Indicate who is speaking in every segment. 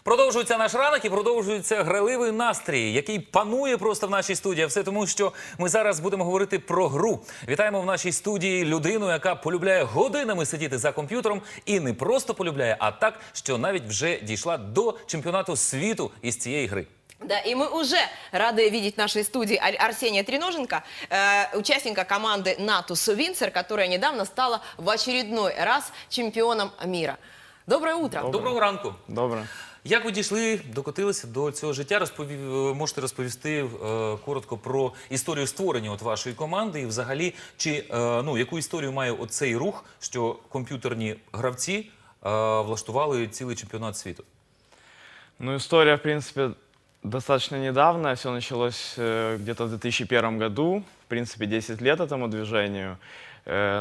Speaker 1: Продовжується наш ранок і продовжується граливий настрій, який панує просто в нашій студії. А все тому, що ми зараз будемо говорити про гру. Вітаємо в нашій студії людину, яка полюбляє годинами сидіти за комп'ютером. І не просто полюбляє, а так, що навіть вже дійшла до чемпіонату світу із цієї гри.
Speaker 2: Да, и мы уже рады видеть в нашей студии Арсения Треноженко, участника команды «Натус Винцер», которая недавно стала в очередной раз чемпионом мира. Доброе утро.
Speaker 1: Доброго ранку.
Speaker 3: Добре.
Speaker 1: Як ви дійшли, докотилися до цього життя? Можете розповісти коротко про історію створення вашої команди і взагалі, яку історію має оцей рух, що комп'ютерні гравці влаштували цілий чемпіонат світу?
Speaker 3: Ну, история, в принципе, достаточно недавно. Все началось где-то в 2001 году. В принципе, 10 лет этому движению.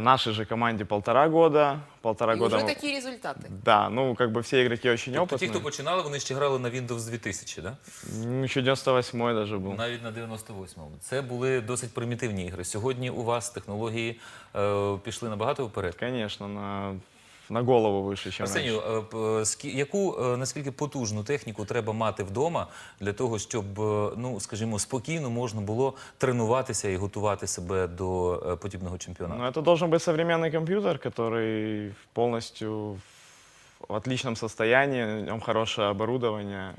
Speaker 3: Нашей же команде 1,5 года.
Speaker 2: И уже такие результаты.
Speaker 3: Да, ну, как бы все игроки очень
Speaker 1: Тобто
Speaker 3: опытные.
Speaker 1: ті, хто починали, вони ще грали на Windows 2000, так?
Speaker 3: Ну, еще 98-й даже был.
Speaker 1: Навіть на 98-му. Це були досить примітивні ігри. Сьогодні у вас технології пішли набагато вперед.
Speaker 3: Конечно, на голову выше, чем раньше.
Speaker 1: Арсенію, наскільки потужну техніку треба мати вдома для того, щоб, скажімо, спокійно можна було тренуватися і готувати себе до подібного чемпіонату?
Speaker 3: Ну, это должен быть современный компьютер, который полностью в отличном состоянии, в нем хорошее оборудование.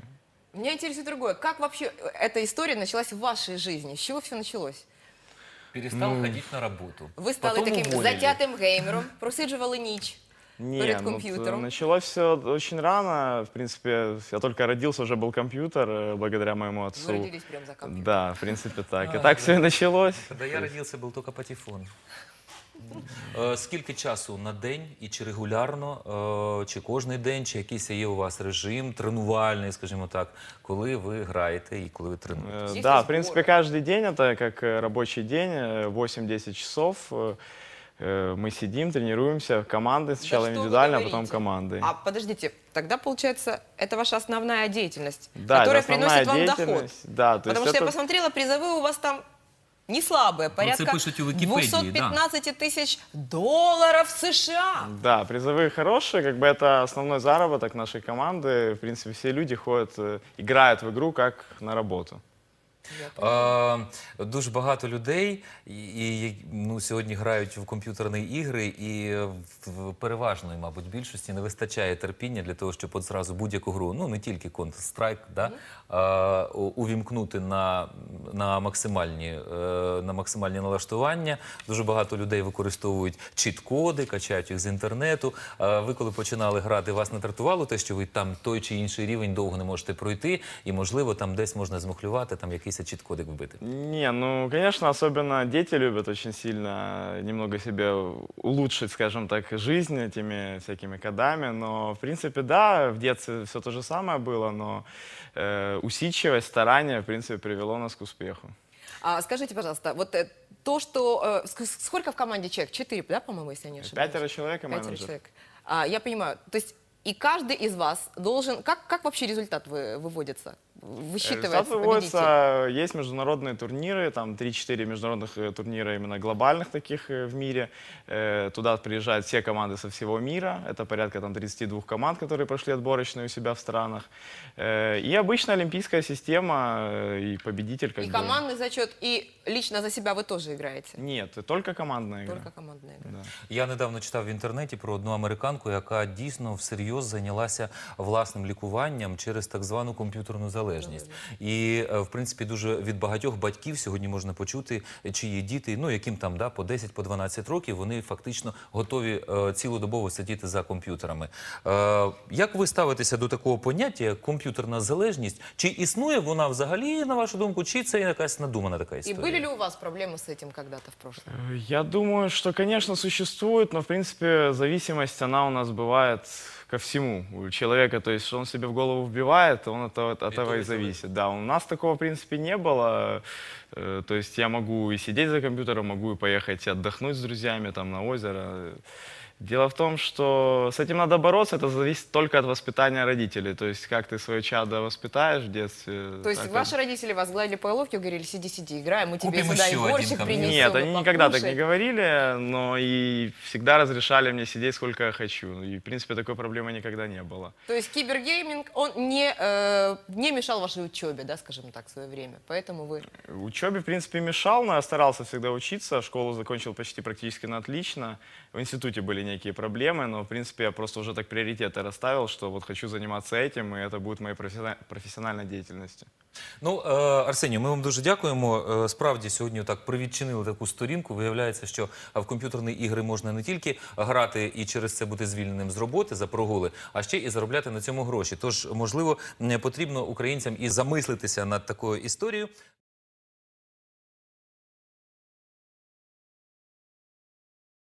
Speaker 2: Меня интересует другое. Как вообще эта история началась в вашей жизни? С чего все началось?
Speaker 1: Перестав ходити на роботу.
Speaker 2: Ви стали
Speaker 1: Потім
Speaker 2: таким
Speaker 1: уволили.
Speaker 2: затятим геймером, просиджували ніч перед
Speaker 3: Ну,
Speaker 2: компьютером.
Speaker 3: началось все очень рано. В принципе, я только родился, уже был компьютер, благодаря моему отцу.
Speaker 2: Вы родились прямо за компьютером.
Speaker 3: Да, в принципе, так. И так все и началось.
Speaker 1: Когда я родився, був тільки патефон. Скільки часу на день і чи регулярно, чи кожний день, чи якийсь є у вас режим тренувальний, скажімо так, коли ви граєте і коли ви тренуєтесь?
Speaker 2: Есть
Speaker 3: Да,
Speaker 2: ли
Speaker 3: в принципе,
Speaker 2: сборы?
Speaker 3: каждый день это как рабочий день, 8-10 часов. Мы сидим, тренируемся, команды сначала
Speaker 2: что вы
Speaker 3: индивидуально, а потом
Speaker 2: говорите?
Speaker 3: команды.
Speaker 2: А подождите, тогда получается, это ваша основная деятельность,
Speaker 3: Да,
Speaker 2: которая
Speaker 3: это основная
Speaker 2: приносит вам доход.
Speaker 3: деятельность. Да, то
Speaker 2: Потому
Speaker 3: есть
Speaker 2: что я
Speaker 3: это...
Speaker 2: посмотрела, призовые у вас там не слабые, порядка
Speaker 1: пишут у Википедии,
Speaker 2: 215 тысяч долларов США.
Speaker 3: Да, призовые хорошие, как бы это основной заработок нашей команды. В принципе, все люди ходят, играют в игру как на работу.
Speaker 1: Дуже багато людей сьогодні грають в комп'ютерні ігри, і в переважної, мабуть, більшості не вистачає терпіння для того, щоб одразу будь-яку гру, не тільки Counter-Strike, увімкнути на максимальні налаштування. Дуже багато людей використовують чіт-коди, качають їх з інтернету. Ви, коли починали грати, вас не дратувало те, що ви там той чи інший рівень довго не можете пройти, і, можливо, там десь можна змухлювати, там якийсь чіт-кодик вбити?
Speaker 3: Не, ну, конечно, особенно дети любят очень сильно немного себе улучшить, скажем так, жизнь этими всякими кодами. Но, в принципе, да, в детстве все то же самое было, но усидчивость, старание, в принципе, привело нас к успеху.
Speaker 2: Скажите, пожалуйста, вот то, что... Сколько в команде человек? 4, да, по-моему, если я не ошибаюсь?
Speaker 3: 5 человек и
Speaker 2: 5
Speaker 3: менеджер.
Speaker 2: человек. Я понимаю. То есть и каждый из вас должен... Как вообще результат выводится? Высчитывается
Speaker 3: Результат
Speaker 2: победитель?
Speaker 3: выводится, есть международные турниры, там 3-4 международных турнира именно глобальных таких в мире. Туда приезжают все команды со всего мира, это порядка там 32 команд, которые прошли отборочные у себя в странах. И обычная олимпийская система, и победитель как
Speaker 2: И
Speaker 3: бы...
Speaker 2: командный зачет, и лично за себя вы тоже играете?
Speaker 3: Нет, только командная игра.
Speaker 2: Только командная игра.
Speaker 3: Да.
Speaker 1: Я недавно читав в інтернеті про одну американку, яка дійсно всерйоз зайнялася власним лікуванням через так звану комп'ютерну залежність. І, в принципі, дуже від багатьох батьків сьогодні можна почути, чиї діти, яким там по 10, по 12 років, вони фактично готові цілодобово сидіти за комп'ютерами. Як ви ставитеся до такого поняття, як комп'ютерна залежність? Чи існує вона взагалі, на вашу думку, чи це якась надумана така
Speaker 2: И
Speaker 1: історія?
Speaker 2: были ли у вас проблемы с этим когда-то в прошлом?
Speaker 3: Я думаю, что, конечно, существует, но, в принципе, зависимость, она у нас бывает ко всему. У человека, то есть, что он себе в голову вбивает, он от этого и зависит. Да, у нас такого, в принципе, не было. То есть я могу и сидеть за компьютером, могу и поехать отдохнуть с друзьями там на озеро. Дело в том, что с этим надо бороться, это зависит только от воспитания родителей. То есть как ты свое чадо воспитаешь в детстве.
Speaker 2: То есть
Speaker 3: так
Speaker 2: ваши родители вас гладили по головке и говорили, сиди, играй, мы тебе
Speaker 1: Купим
Speaker 2: сюда и
Speaker 1: еще один
Speaker 2: борщик
Speaker 1: компьютер.
Speaker 2: принесем.
Speaker 3: Нет,
Speaker 2: и
Speaker 3: они никогда так
Speaker 2: покушай».
Speaker 3: не говорили, но и всегда разрешали мне сидеть сколько я хочу. И, в принципе, такой проблемы никогда не было.
Speaker 2: То есть кибергейминг, он не мешал вашей учебе, да, скажем так, в свое время. Поэтому вы...
Speaker 3: Учебе, в принципе, мешал, но я старался всегда учиться. Школу закончил почти практически на отлично. В институте были некие проблемы, но, в принципе, я просто уже так приоритеты расставил, что вот хочу заниматься этим, и это будет моей профессиональной деятельностью.
Speaker 1: Ну, Арсенію, ми вам дуже дякуємо. Справді, сьогодні так привідчинили таку сторінку. Виявляється, що в комп'ютерні ігри можна не тільки грати і через це бути звільненим з роботи за прогули, а ще і заробляти на цьому гроші. Тож, можливо, потрібно українцям і замислитися над такою історією.